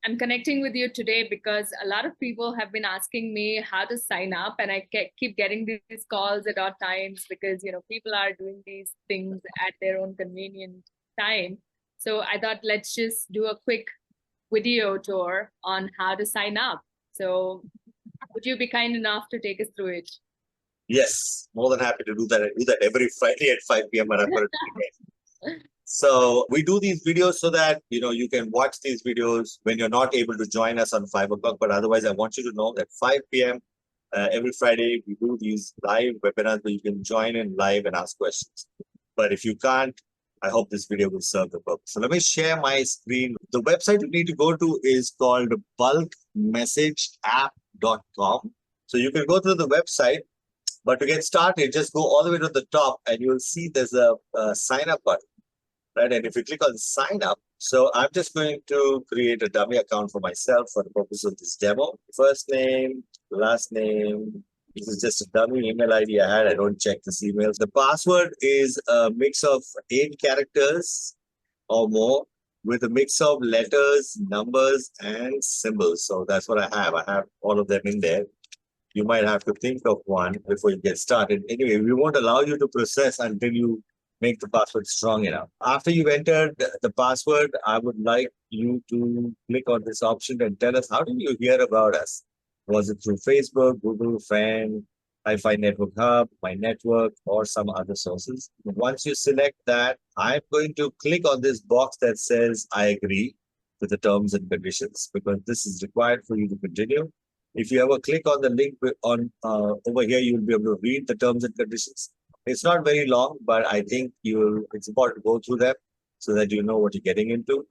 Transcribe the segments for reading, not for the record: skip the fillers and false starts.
I'm connecting with you today because a lot of people have been asking me how to sign up, and I keep getting these calls at odd times because people are doing these things at their own convenient time. So I thought let's just do a quick video tour on how to sign up. So would you be kind enough to take us through it? Yes, more than happy to do that. I do that every Friday at 5 p.m. and I've got it. So we do these videos so that you can watch these videos when you're not able to join us on 5 o'clock. But otherwise, I want you to know that 5 p.m. Every Friday we do these live webinars where you can join in live and ask questions. But if you can't, I hope this video will serve the purpose. So let me share my screen. The website you need to go to is called bulkmessageapp.com. So you can go to the website. But to get started, just go all the way to the top and you'll see there's a sign up button, right? And if you click on sign up, so I'm just going to create a dummy account for myself for the purpose of this demo. First name, last name. This is just a dummy email ID I had. I don't check this emails. The password is a mix of 8 characters or more with a mix of letters, numbers, and symbols. So that's what I have. I have all of them in there. You might have to think of one before you get started. Anyway, we won't allow you to process until you make the password strong enough. After you've entered the password, I would like you to click on this option and tell us, how did you hear about us? Was it through Facebook, Google, Friend, Hi-Fi Network Hub, My Network, or some other sources? Once you select that, I'm going to click on this box that says, I agree with the terms and conditions, because this is required for you to continue. If you ever click on the link on over here, you'll be able to read the terms and conditions. It's not very long, but I think it's important to go through them so that you know what you're getting into.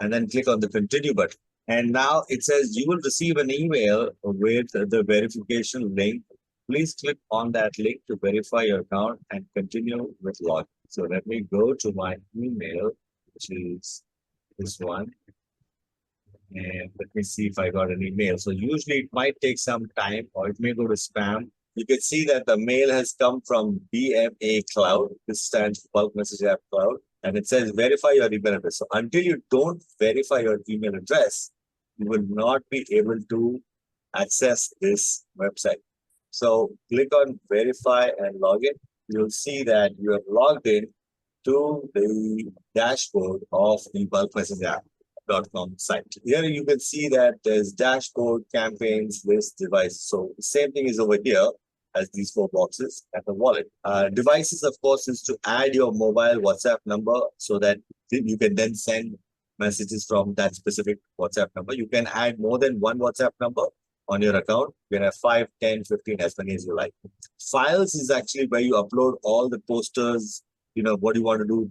And then click on the continue button. And now it says you will receive an email with the verification link. Please click on that link to verify your account and continue with login. So let me go to my email, which is this one. And let me see if I got an email. So usually it might take some time or it may go to spam. You can see that the mail has come from BMA Cloud. This stands for Bulk Message App Cloud. And it says verify your email address. So until you don't verify your email address, you will not be able to access this website. So click on verify and login. You'll see that you have logged in to the dashboard of the Bulk Message App. .com site. Here you can see that there's dashboard, campaigns, list, devices. So the same thing is over here as these 4 boxes at the wallet. Devices, of course, is to add your mobile WhatsApp number so that you can then send messages from that specific WhatsApp number. You can add more than one WhatsApp number on your account. You can have 5, 10, 15, as many as you like. Files is actually where you upload all the posters, what you want to do,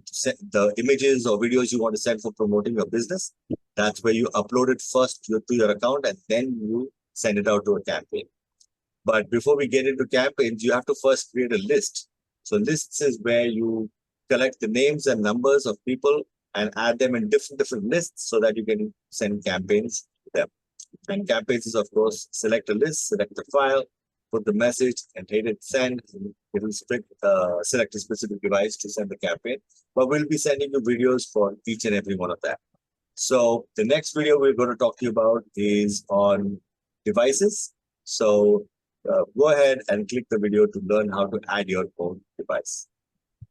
the images or videos you want to send for promoting your business. That's where you upload it first to your account and then you send it out to a campaign. But before we get into campaigns, you have to first create a list. So lists is where you collect the names and numbers of people and add them in different lists so that you can send campaigns to them. And campaigns is, of course, select a list, select the file, put the message and hit send. It will select a specific device to send the campaign. But we'll be sending you videos for each and every one of that. So the next video we're going to talk to you about is on devices. So go ahead and click the video to learn how to add your own device.